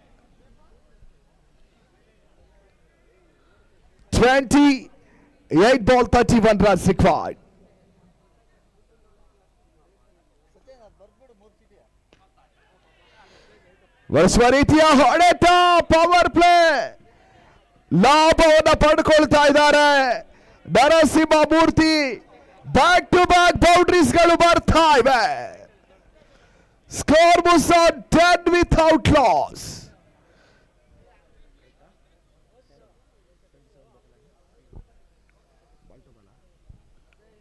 28 ball 31 runs required. ಬಳಸುವ ರೀತಿಯ ಹೊಡೆತ, ಪವರ್ ಪ್ಲೇ, ಲಾಭವನ್ನು ಪಡ್ಕೊಳ್ತಾ ಇದ್ದಾರೆ ನರಸಿಂಹ ಮೂರ್ತಿ. ಬ್ಯಾಕ್ ಟು ಬ್ಯಾಕ್ ಬೌಂಡ್ರೀಸ್ ಗಳು ಬರ್ತಾ ಇವೆ. Score moves on 10 without loss.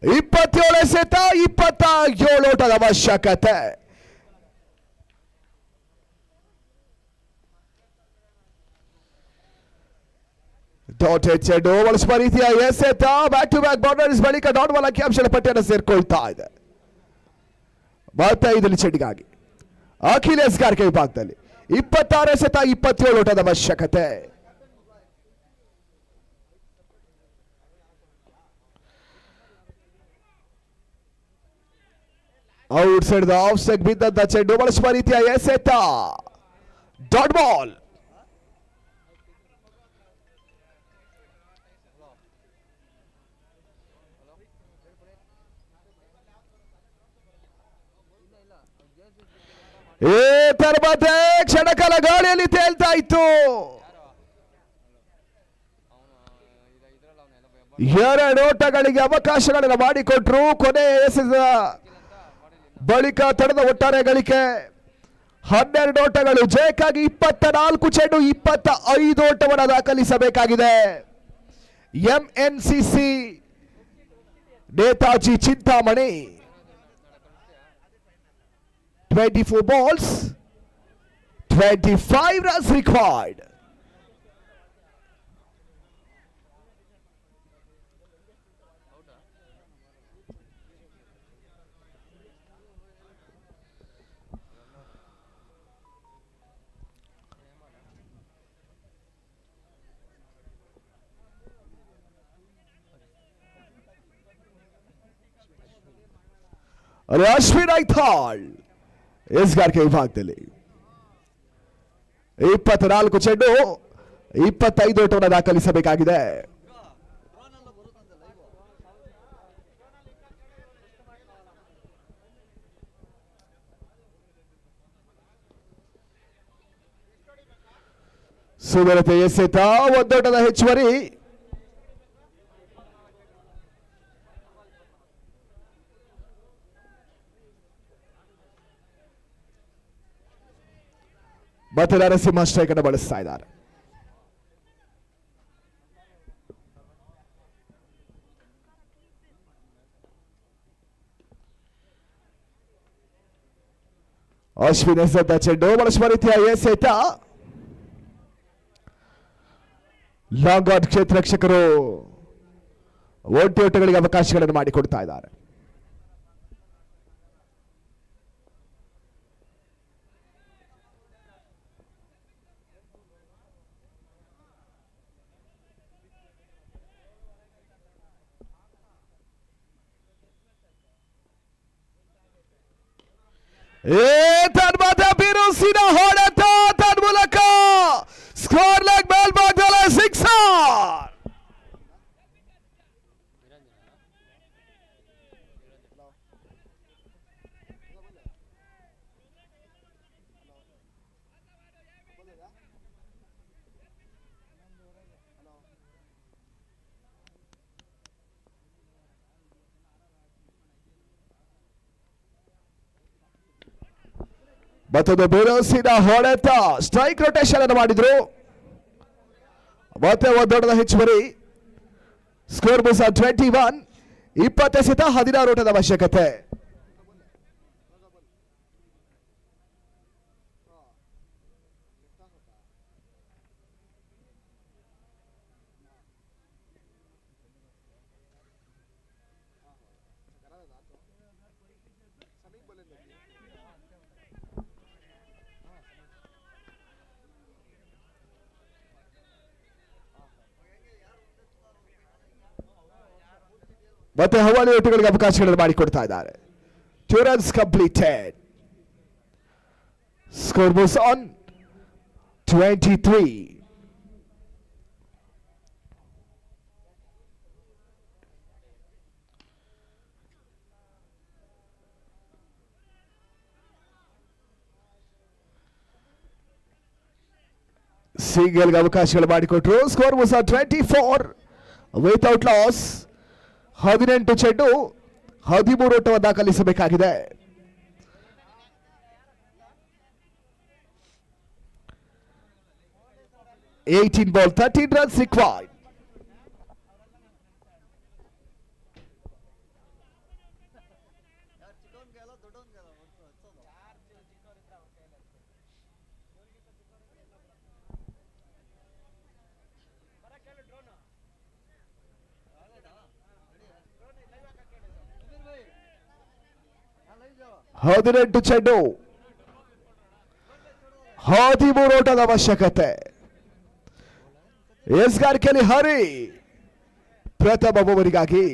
ಇಪ್ಪತ್ತೇಳು ಎಸೆತ, 27 ಓಟದ ಅವಶ್ಯಕತೆ. ಡಾಟೆಡ್ ಚೆಂಡು, ಬಳಸುವ ರೀತಿಯ ಎಸೆತ, ಬ್ಯಾಕ್ ಟು ಬ್ಯಾಕ್ ಬೌಂಡರೀಸ್ ಬಳಿಕ ಡಾಟ್ ಬಾಲ್ ಅಂಕಿಅಂಶದ ಪಟ್ಟಿಯನ್ನು ಸೇರ್ಕೊಳ್ತಾ ಇದೆ. 35 ಚೆಂಡಿಗಾಗಿ ಅಖಿಲೇಶ್ ಗಾರ್ಕೆ ವಿಭಾಗದಲ್ಲಿ 26 ಎಸೆತ, 27 ಓಟದ ಅವಶ್ಯಕತೆ. ಔಟ್ ಸೈಡ್ ಆಫ್ ಸೆಗ್ ಬಿದ್ದಂತ ಚೆಂಡು, ಬಳಸುವ ರೀತಿಯ ಎಸೆತ, ಡಾಟ್ ಬಾಲ್. ತರ್ಮತೆ ಕ್ಷಣಕಾಲ ಗಾಳಿಯಲ್ಲಿ ತೇಲ್ತಾ ಇತ್ತು. 2 ಓಟಗಳಿಗೆ ಅವಕಾಶಗಳನ್ನು ಮಾಡಿಕೊಟ್ರು. ಕೊನೆ ಎಸೆದ ಬಳಿಕ ತಡೆದ ಒಟ್ಟಾರೆ ಗಳಿಕೆ 12 ಓಟಗಳು. ಜಯಕ್ಕಾಗಿ 24 ಚೆಂಡು, 25 ಓಟವನ್ನು ದಾಖಲಿಸಬೇಕಾಗಿದೆ. MNCC Netaji Chintamani. 24 balls 25 runs required. Ashwin Aithal ಎಸ್ ಗಾರ್ಕೆ ವಿಭಾಗದಲ್ಲಿ 24 ಚೆಂಡು, 25 ಓಟವನ್ನು ದಾಖಲಿಸಬೇಕಾಗಿದೆ. ಸುಂದರತೆ ಎಸೆತ, ಒಂದೋಟದ ಹೆಚ್ಚುವರಿ. ಮತ್ತೆ ನರಸಿಂಹ ಸ್ಟ್ರೈಕ್ ಅನ್ನು ಬಳಸ್ತಾ ಇದ್ದಾರೆ. ಅಶ್ವಿನ್ ಎಸೆತ ಚೆಂಡು, ಬಳಸುವ ರೀತಿಯ ಎಸೆತ, ಲಾಂಗ್ ಆನ್ ಕ್ಷೇತ್ರ ರಕ್ಷಕರು ಓಟಗಳಿಗೆ ಅವಕಾಶಗಳನ್ನು ಮಾಡಿಕೊಡ್ತಾ ಇದ್ದಾರೆ. ತನ್ಮಧ್ಯೆ ಬಿರುಸಿನ ಹೊಡೆತ ತನ್ಮೂಲಕ ಸ್ಕೋರ್ ಲೆಗ್ ಮೇಲ್ಭಾಗದಲ್ಲಿ ಸಿಕ್ಸರ್. ಮತ್ತೊಂದು ಬಿರುಸಿನ ಹೊಡೆತ ಸ್ಟ್ರೈಕ್ ರೊಟೇಷನ್ ಅನ್ನು ಮಾಡಿದ್ರು. ಮತ್ತೆ ಒಂದು ದೊಡ್ಡದ ಹೆಚ್ಚುವರಿ. ಸ್ಕೋರ್ ಬೂಸ 21, 20 ಎಸೆತ 16 ಓಟದ ಅವಶ್ಯಕತೆ. ಮತ್ತೆ ಹವಾಲಿ ಓಟಗಳಿಗೆ ಅವಕಾಶಗಳನ್ನು ಮಾಡಿಕೊಡ್ತಾ ಇದ್ದಾರೆ. 2 runs completed. Score moves on 23. ಸಿಂಗಲ್ಗೆ ಅವಕಾಶಗಳು ಮಾಡಿಕೊಟ್ರು. Score moves on 24 without loss. 18 ಚೆಂಡು 13 ಓಟವನ್ನು ದಾಖಲಿಸಬೇಕಾಗಿದೆ. $18 ball 13 runs required. ಹದಿನೆಂಟು ಚೆಂಡು 13 ಓಟದ ಅವಶ್ಯಕತೆ. ಎಸ್ಗಾರಿಕೆಯಲ್ಲಿ ಹರಿ ಪ್ರಥಮ ಓವರಿಗಾಗಿ.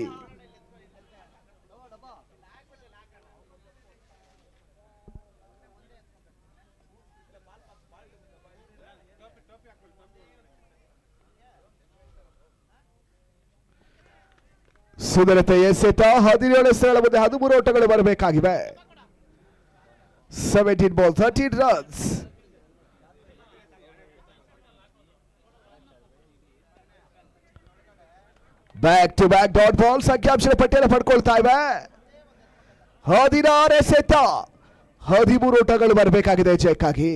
ಸುಂದರತೆ ಎಸೆತ 17 ಸ್ಥಳ ಮುಂದೆ 13 ಓಟಗಳು ಬರಬೇಕಾಗಿವೆ. 17 ball 13 runs. Back to back dot ball ಸಂಖ್ಯಾಂಶದ ಪಟ್ಟಿಯನ್ನು ಪಡ್ಕೊಳ್ತಾ ಇವೆ. 16 ಎಸೆತ 13 ಓಟಗಳು ಬರಬೇಕಾಗಿದೆ ಜಯಕ್ಕಾಗಿ.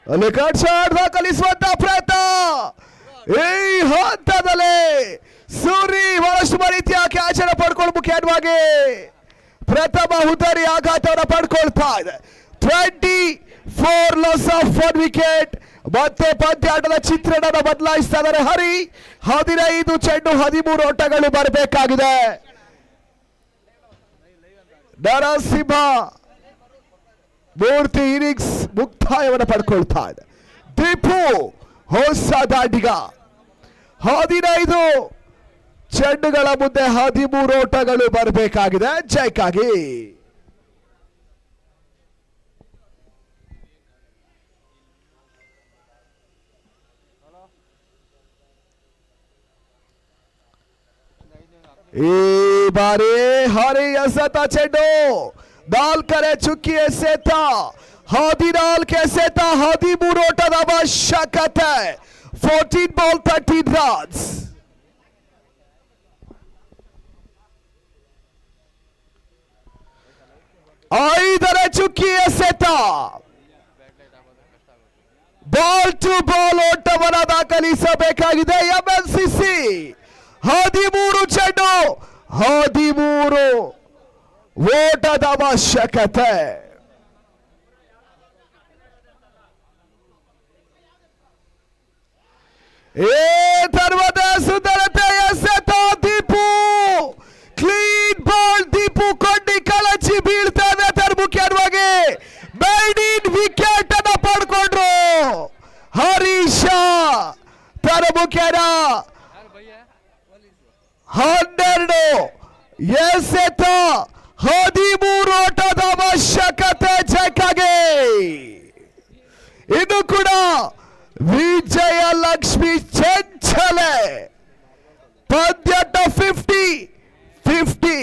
ಅಲ್ಲಿ ಕಟ್ ಶಾಟ್ ದಾಖಲಿಸುವಂತ ಪ್ರಯತ್ನ. ಈ ಹಂತದಲ್ಲಿ ಸೂರಿ ಬಹಳಷ್ಟು ರೀತಿಯ ಕ್ಯಾಚ್ ಅನ್ನು ಪಡ್ಕೊಂಡು ಮುಖ್ಯವಾಗಿ ಪ್ರಥಮ ಹುದ್ದರಿ ಆಘಾತವನ್ನು ಪಡ್ಕೊಳ್ತಾ ಇದೆ. 24 ಲಾಸ್ ಆಫ್ 1 ವಿಕೆಟ್. ಮತ್ತೆ ಪಂದ್ಯಾಟದ ಚಿತ್ರಣವನ್ನು ಬದಲಾಯಿಸ್ತಾ ಇದ್ದಾರೆ ಹರಿ. 15 ಚೆಂಡು 13 ಓಟಗಳು ಬರಬೇಕಾಗಿದೆ. ನರಸಿಂಹ ಮೂರ್ತಿ ಇನ್ನಿಂಗ್ಸ್ ಮುಕ್ತಾಯವನ್ನು ಪಡ್ಕೊಳ್ತಾ ಇದೆ. ದೀಪು ಹೊಸ ದಾಂಡಿಗ 15 ಚೆಂಡುಗಳ ಮುಂದೆ 13 ಓಟಗಳು ಬರಬೇಕಾಗಿದೆ ಜಯಕ್ಕಾಗಿ. ಈ ಬಾರಿ ಹರಿ ಎಸೆತ ಚೆಂಡು 4 ಚುಕ್ಕಿ ಎಸೆತ 14 ಎಸೆತ 13 ಓಟದ ಅವಶ್ಯಕತೆ. 14 ball 13 runs. ಐದರ ಚುಕ್ಕಿ ಎಸೆತ ಬಾಲ್ ಟು ಬಾಲ್ ಓಟವನ್ನು ದಾಖಲಿಸಬೇಕಾಗಿದೆ ಎಂಎಲ್ಸಿಸಿ. 13 ಚೆಂಡು 13 ಓಟದ ಅವಶ್ಯಕತೆ. తర్వాత ಸುಂದರತೆ ಎಸೆತ ದೀಪು. ಕ್ಲೀನ್ ಬಾಲ್ ದೀಪು ಕೊಂಡಿ ಕಳಚಿ ಬೀಳ್ತಾನೆ. ಮುಖ್ಯವಾಗಿ ಮೇಡಿನ್ ವಿಕೆಟ್ ಅನ್ನು ಪಡ್ಕೊಂಡ್ರು ಹರೀಶ. ಮುಖ್ಯನ 12 ಎಸೆತ 13 ಓಟದ ಅವಶ್ಯಕತೆ ಚೆಕ್ಕಾಗೆ. ಇದು ಕೂಡ ವಿಜಯಲಕ್ಷ್ಮಿ ಚಂಚಲೆ ಪಂದ್ಯಾಟ 50-50.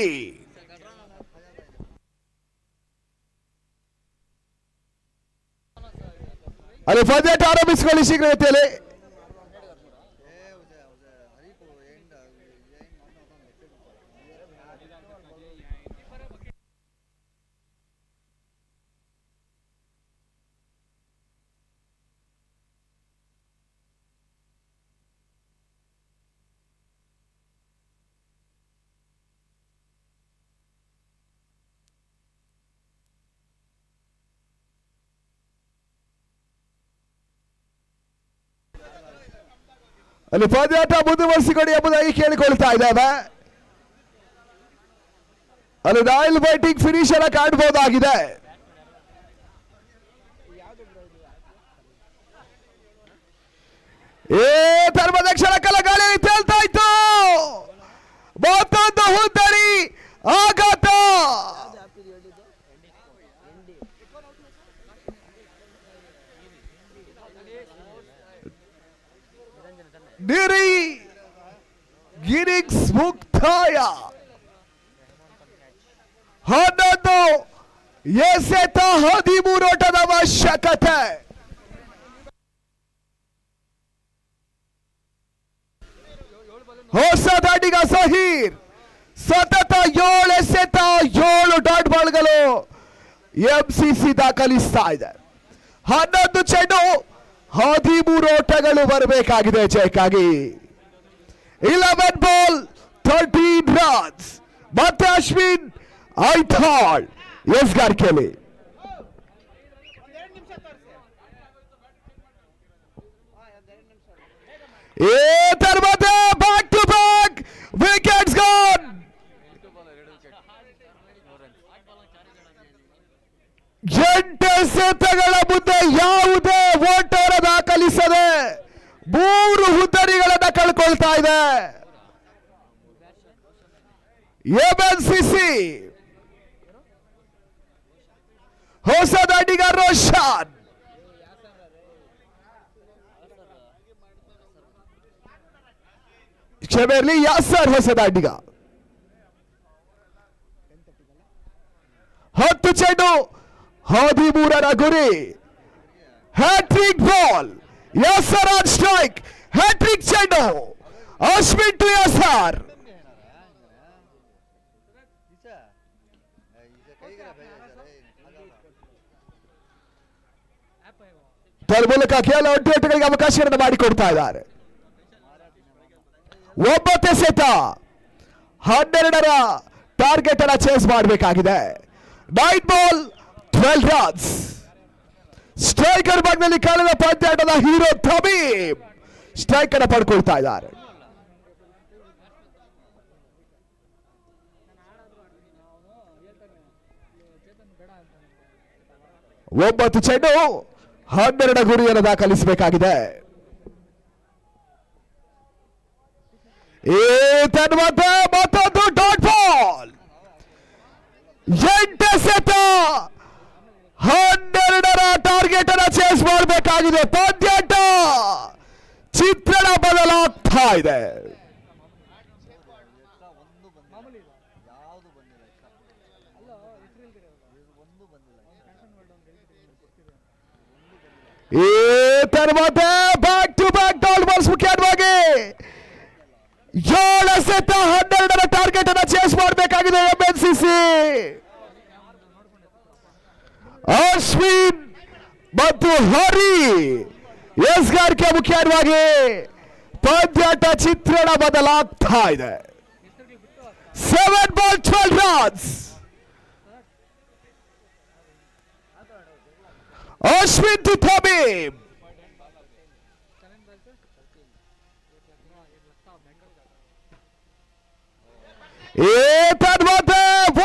ಅಲ್ಲಿ ಪಂದ್ಯಾಟ ಆರಂಭಿಸಿಕೊಳ್ಳಿ ಶೀಘ್ರತೆಯಲ್ಲಿ. ಅಲ್ಲಿ ಪಂದ್ಯಾಟ ಮುಂದುವರಿಸಿಕೊಡಿ ಎಂಬುದಾಗಿ ಕೇಳಿಕೊಳ್ತಾ ಇದ್ದೇವೆ. ಅಲ್ಲಿ ರಾಯಲ್ ಬ್ಯಾಟಿಂಗ್ ಫಿನಿಶರ್ ಕಾಣಬಹುದಾಗಿದೆ. ಧರ್ಮದಕ್ಷರ ಕಲ ಗಾಳಿ ತೇಲ್ತಾ ಇತ್ತು. ಮತ್ತೊಂದು ಹುದ್ದರಿ ಆಘಾತ. ಗಿರಿಕ್ಸ್ ಮುಕ್ತಾಯ. 11 ಎಸೆತ 13 ಓಟದ ಅವಶ್ಯಕತೆ. ಹೊಸ ದಾಟಿಗ ಸಹೀರ್ ಸತತ 7 ಎಸೆತ 7 ಡಾಟ್ ಬಾಲ್ಗಳು ಎಂಸಿಸಿ ದಾಖಲಿಸ್ತಾ ಇದೆ. 11 ಚೆಂಡು 13 ಓಟಗಳು ಬರಬೇಕಾಗಿದೆ ಚೆಕ್ಕಾಗಿ. 11 ಬಾಲ್ 13 ರನ್ಸ್. ಮತ್ತೆ ಅಶ್ವಿನ್ ಐಥಾಳ್ ಎಸ್ಗಾರ್ಕೆಲಿ. తర్వాత back to back wickets gone. 8 ಎಸೆತಗಳ ಮುಂದೆ ಯಾವುದೇ ಓಟರ ದಾಖಲಿಸದೆ 3 ಹುದ್ದರಿಗಳನ್ನು ಕಳ್ಕೊಳ್ತಾ ಇದೆ ಎಂಎನ್ಸಿಸಿ. ಹೊಸ ದಾಟಿಗ ರೋಷನ್. ಕ್ಷಮೆ ಇರಲಿ, ಯಾಸರ್ ಹೊಸ ದಾಟಿಗ. 10 ಚೆಂಡು 13 ಗುರಿ. Hattrick ball. Yasar on strike. Hattrick ಚೆಂಡು. ಅಶ್ವಿನ್ ಟು ಯಾಸರ್. ಮೂಲಕ ಕೇವಲ ಒಡ್ಡೋಟಗಳಿಗೆ ಅವಕಾಶವನ್ನು ಮಾಡಿಕೊಡ್ತಾ ಇದ್ದಾರೆ. 9 ಎಸೆತ 12ರ ಟಾರ್ಗೆಟ್ ಅನ್ನ ಚೇಸ್ ಮಾಡಬೇಕಾಗಿದೆ. 9 ಬಾಲ್ 12 ರನ್ಸ್. ಸ್ಟ್ರೈಕರ್ ಭಾಗದಲ್ಲಿ ಕಳೆದ ಪಂದ್ಯಾಟದ ಹೀರೋ ತಮೀಮ್ ಸ್ಟ್ರೈಕ್ ಅನ್ನು ಪಡ್ಕೊಳ್ತಾ ಇದ್ದಾರೆ. ಒಂಬತ್ತು ಚೆಂಡು 12 ಗುರಿಯನ್ನು ದಾಖಲಿಸಬೇಕಾಗಿದೆ. ಮತ್ತೊಂದು ಡಾಟ್ ಬಾಲ್. 8 ಎಸೆತ 12ರ ಟಾರ್ಗೆಟ್ ಅನ್ನು ಚೇಸ್ ಮಾಡಬೇಕಾಗಿದೆ. ಪಂದ್ಯಾಟ ಚಿತ್ರಣ ಬದಲಾಗ್ತಾ ಇದೆ. తర్వాత back to back dot balls. ಮುಖ್ಯವಾಗಿ 7 ಎಸೆತ 12ರ ಟಾರ್ಗೆಟ್ ಅನ್ನು ಚೇಸ್ ಮಾಡಬೇಕಾಗಿದೆ ಎಂಎನ್ಸಿಸಿ. ಅಶ್ವಿನ್ ಮತ್ತು ಹರಿ ಎಸ್ಗಾರ್ಕೆ ಮುಖ್ಯವಾಗಿ ಪಂದ್ಯಾಟ ಚಿತ್ರಣ ಬದಲಾಗ್ತಾ ಇದೆ. 7 ball 12 runs. Ashwin to Tamim.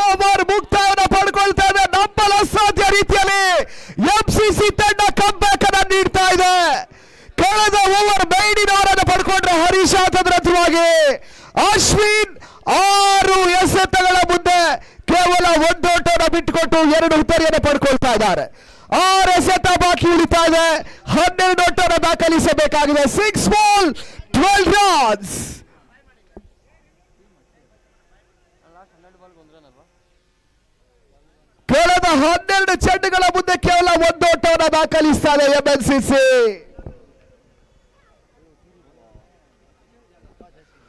Over ಮುಕ್ತಾಯವನ್ನು ಪಡ್ಕೊಳ್ತಾ ಇದೆ. ನಂಬಲು ಅಸಾಧ್ಯ ರೀತಿಯಲ್ಲಿ ಎಂಸಿಸಿ ತಂಡ ಕಂಬ್ಯಾಕ್ ಅನ್ನು ನೀಡ್ತಾ ಇದೆ. ಕಳೆದ ಓವರ್ ಮೇಡಿನವರನ್ನು ಪಡ್ಕೊಂಡ್ರೆ ಹರೀಶ್ ತದನಂತರವಾಗಿ ಅಶ್ವಿನ್ 6 ಎಸೆತಗಳ ಮುಂದೆ ಕೇವಲ 1 ಓಟವನ್ನು ಬಿಟ್ಟುಕೊಟ್ಟು 2 ಉತ್ತರಿಯನ್ನು ಪಡ್ಕೊಳ್ತಾ ಇದ್ದಾರೆ. 6 ಎಸೆತ ಬಾಕಿ ಉಳಿತಾ ಇದೆ. 12 ಓಟವನ್ನು ದಾಖಲಿಸಬೇಕಾಗಿದೆ. 6 ಬಾಲ್ 12 ರನ್ಸ್. ಕಳೆದ 12 ಚೆಂಡುಗಳ ಮುಂದೆ ಕೇವಲ 1 ಓಟವನ್ನು ದಾಖಲಿಸ್ತಾರೆ ಎಂಎನ್ಸಿಸಿ.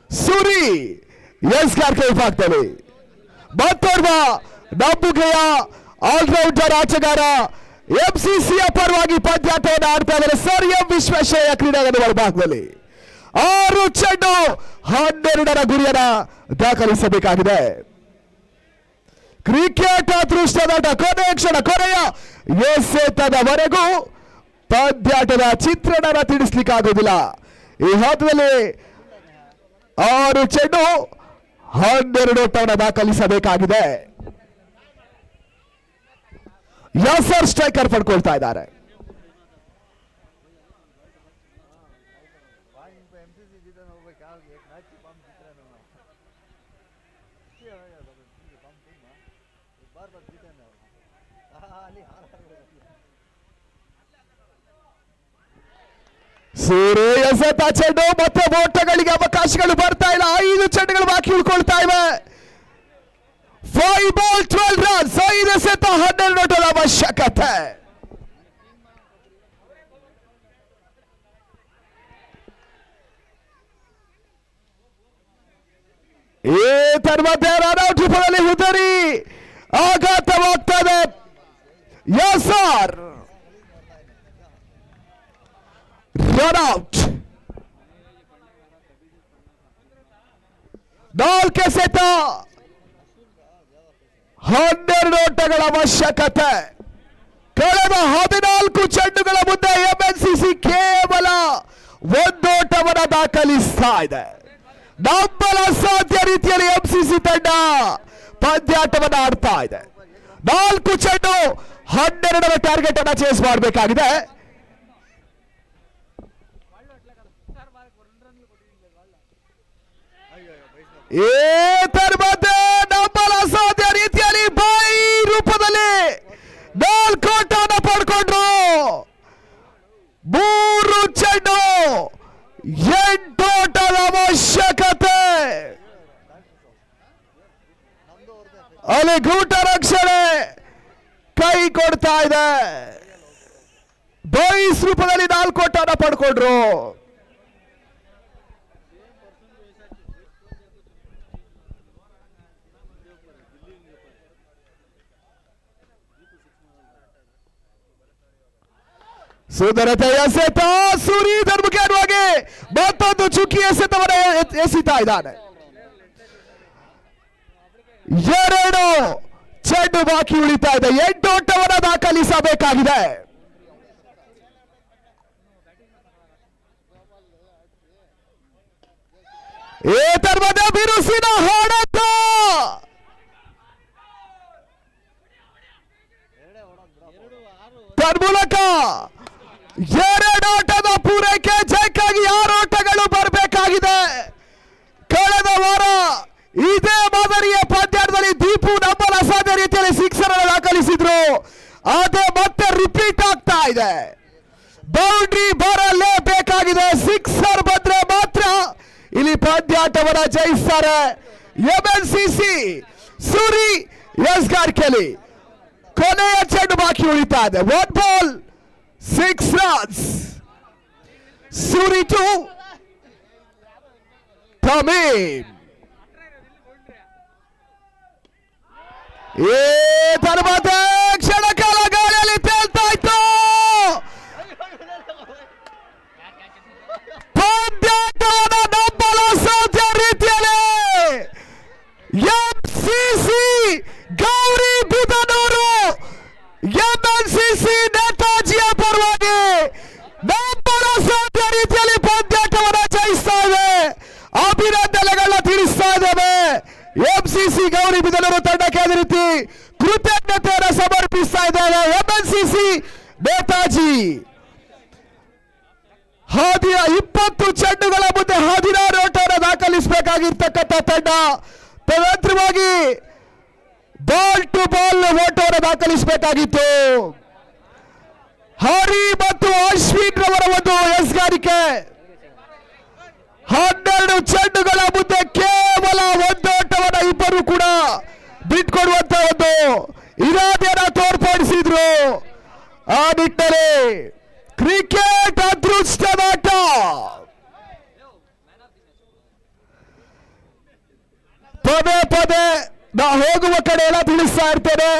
ಸೂರಿ ಎಸ್ಗಾರ್ ಕೈ ಭಾಗದಲ್ಲಿ ಮತ್ತೋರ್ವ ನಂಬುಗೆಯ ಆಲ್ರೌಂಡರ್ ಆಟಗಾರ ಎಂಸಿಸಿಯ ಪರವಾಗಿ ಪಂದ್ಯಾಟವನ್ನು ಆಡ್ತಾ ಇದ್ದಾರೆ ಸರ್ ಎಂ ವಿಶ್ವೇಶ್ವರಯ್ಯ ಕ್ರೀಡಾಂಗಣದ ಭಾಗದಲ್ಲಿ. 6 ಚೆಂಡು 12ರ ಗುರಿಯನ್ನ ದಾಖಲಿಸಬೇಕಾಗಿದೆ. ಕ್ರಿಕೆಟ್ ಅದೃಷ್ಟದಾಟ ಕೊನೆಯ ಕ್ಷಣ, ಕೊನೆಯ ಎಸೆತದವರೆಗೂ ಪಂದ್ಯಾಟದ ಚಿತ್ರಣನ ತಿಳಿಸ್ಲಿಕ್ಕಾಗೋದಿಲ್ಲ. ಈ ಹಂತದಲ್ಲಿ 6 ಚೆಂಡು 12 ಓಟವನ್ನು ದಾಖಲಿಸಬೇಕಾಗಿದೆ. ಯಾಸರ್ ಸ್ಟ್ರೈಕರ್ ಪಡ್ಕೊಳ್ತಾ ಇದ್ದಾರೆ. ಸೂರ್ಯ ಎಸೆತ ಚೆಂಡು ಮತ್ತೆ ಓಟಗಳಿಗೆ ಅವಕಾಶಗಳು ಬರ್ತಾ ಇಲ್ಲ. 5 ಚೆಂಡುಗಳು ಬಾಕಿ ಉಳ್ಕೊಳ್ತಾ ಇವೆ. 5 ಬಾಲ್ 12 ರನ್ಸ್. 5 ಎಸೆತ 12 ಓಟದ ಅವಶ್ಯಕತೆ. ಈ ತನ್ಮಧ್ಯೆ ರನ್ಔಟ್ ರೂಪದಲ್ಲಿ ಉದರಿ ಆಘಾತವಾಗ್ತದೆ. ಯಾಸರ್ ರನ್ಔಟ್. 4 ಎಸೆತ 12 ಓಟಗಳ ಅವಶ್ಯಕತೆ. ಕಳೆದ 14 ಚೆಂಡುಗಳ ಮುಂದೆ ಎಂಎನ್ಸಿಸಿ ಕೇವಲ 1 ಓಟವನ್ನು ದಾಖಲಿಸ್ತಾ ಇದೆ. ನಂಬಲ ಸಾಧ್ಯ ರೀತಿಯಲ್ಲಿ ಎಂಸಿಸಿ ತಂಡ ಪಂದ್ಯಾಟವನ್ನು ಆಡ್ತಾ ಇದೆ. 4 ಚೆಂಡು 12ರ ಟಾರ್ಗೆಟ್ ಅನ್ನು ಚೇಸ್ ಮಾಡಬೇಕಾಗಿದೆ. ಮಧ್ಯೆ ನಂಬಲ ಸಾಧ್ಯ ರೀತಿಯಲ್ಲಿ ಬೈ ರೂಪದಲ್ಲಿ 4 ಓಟವನ್ನು ಪಡ್ಕೊಂಡ್ರು. 3 ಚೆಂಡು 8 ಓಟದ ಅವಶ್ಯಕತೆ. ಅಲ್ಲಿ ಗೂಟ ರಕ್ಷಣೆ ಕೈ ಕೊಡ್ತಾ ಇದೆ. ಬಾಯ್ಸ್ ರೂಪದಲ್ಲಿ 4 ಓಟವನ್ನು ಪಡ್ಕೊಂಡ್ರು. ಸುಂದರತೆ ಎಸೆತ. ಸೂರಿ ಧರ್ಮಕೇರವಾಗಿ ಮತ್ತೊಂದು ಚುಕ್ಕಿ ಎಸೆತವನ್ನು ಎಸಿತಾ ಇದ್ದಾನೆ. 2 ಚೆಂಡು ಬಾಕಿ ಉಳಿತಾ ಇದೆ. 8 ಓಟವನ್ನು ದಾಖಲಿಸಬೇಕಾಗಿದೆ. ಮಧ್ಯೆ ಬಿರುಸಿನ ಹೊಡೆತ. ತನ್ಮೂಲಕ 2 ಓಟದ ಪೂರೈಕೆ. ಜಯಕ್ಕಾಗಿ 6 ಓಟಗಳು ಬರಬೇಕಾಗಿದೆ. ಕಳೆದ ವಾರ ಇದೇ ಮಾದರಿಯ ಪಂದ್ಯದಲ್ಲಿ ದೀಪು ನಂಬಲ ಅಸಾಧ್ಯ ರೀತಿಯಲ್ಲಿ 6 ಅನ್ನು ದಾಖಲಿಸಿದ್ರು. ಅದೇ ಮತ್ತೆ ರಿಪೀಟ್ ಆಗ್ತಾ ಇದೆ. ಬೌಂಡ್ರಿ ಬರಲೇಬೇಕಾಗಿದೆ. 6 ಬಂದ್ರೆ ಮಾತ್ರ ಇಲ್ಲಿ ಪಂದ್ಯಾಟವನ್ನು ಜಯಿಸ್ತಾರೆ ಎಂಎನ್ಸಿಸಿ. ಸೂರಿ ಎಸ್ಗಾರ್ ಕೆಲಿ ಕೊನೆಯ ಚೆಂಡು ಬಾಕಿ ಉಳಿತಾ ಇದೆ. 1 ball 6 runs. Suri to Tamim. ತನ್ಮಧ್ಯೆ ಕ್ಷಣಕಾಲ ಗಾಳಿಯಲ್ಲಿ ತೇಲ್ತಾ ಇತ್ತು. ಪಂದ್ಯಾಟವನ್ನು ನಂಬಲ ಸಾಧ್ಯ ರೀತಿಯಲ್ಲಿ ಎಂಸಿಸಿ ಗೌರಿ ಬಿದನೂರು ಎಂಎನ್ಸಿಸಿ ನೇತಾಜಿಯ ಪರವಾಗಿ ನಂಬಲ ಸಾಧ್ಯ ರೀತಿಯಲ್ಲಿ ಪಂದ್ಯಾಟವನ್ನು ಜಯಿಸ್ತಾ ಇದೆ. ಅಭಿನಂದನೆಗಳನ್ನ ತಿಳಿಸ್ತಾ ಇದ್ದೇವೆ. ಎಂಸಿಸಿ ಗೌರಿ ಬಿದನೂರು ತಂಡಕ್ಕೆ ಅದೇ ರೀತಿ ಕೃತಜ್ಞತೆಯನ್ನು ಸಮರ್ಪಿಸ್ತಾ ಇದ್ದಾರೆ ಎಂಎನ್ಸಿಸಿ ನೇತಾಜಿ. ಹಾದಿಯ 20 ಚೆಂಡುಗಳ ಮುಂದೆ 16 ಓಟವನ್ನು ದಾಖಲಿಸಬೇಕಾಗಿರ್ತಕ್ಕಂಥ ತಂಡ. ತದನಂತರವಾಗಿ ಬಾಲ್ ಟು ಬಾಲ್ ಓಟವನ್ನು ದಾಖಲಿಸಬೇಕಾಗಿತ್ತು. ಹರಿ ಮತ್ತು ಅಶ್ವಿನ್ ರವರ ಒಂದು ಎಸ್ಗಾರಿಕೆ. 12 ಚೆಂಡುಗಳ ಮುಂದೆ ಕೇವಲ ಒಂದು ಓಟವನ್ನು ಇಬ್ಬರು ಕೂಡ ಬಿಟ್ಕೊಡುವಂತ ಒಂದು ಇರಾದೆಯನ್ನು ತೋರ್ಪಡಿಸಿದ್ರು. ಆ ನಿಟ್ಟಿನಲ್ಲಿ ಕ್ರಿಕೆಟ್ ಅದೃಷ್ಟದ ಆಟ. ಪದೇ ಪದೇ ನಾ ಹೋಗುವ ಕಡೆ ಎಲ್ಲ ತಿಳಿಸ್ತಾ ಇರ್ತೇನೆ.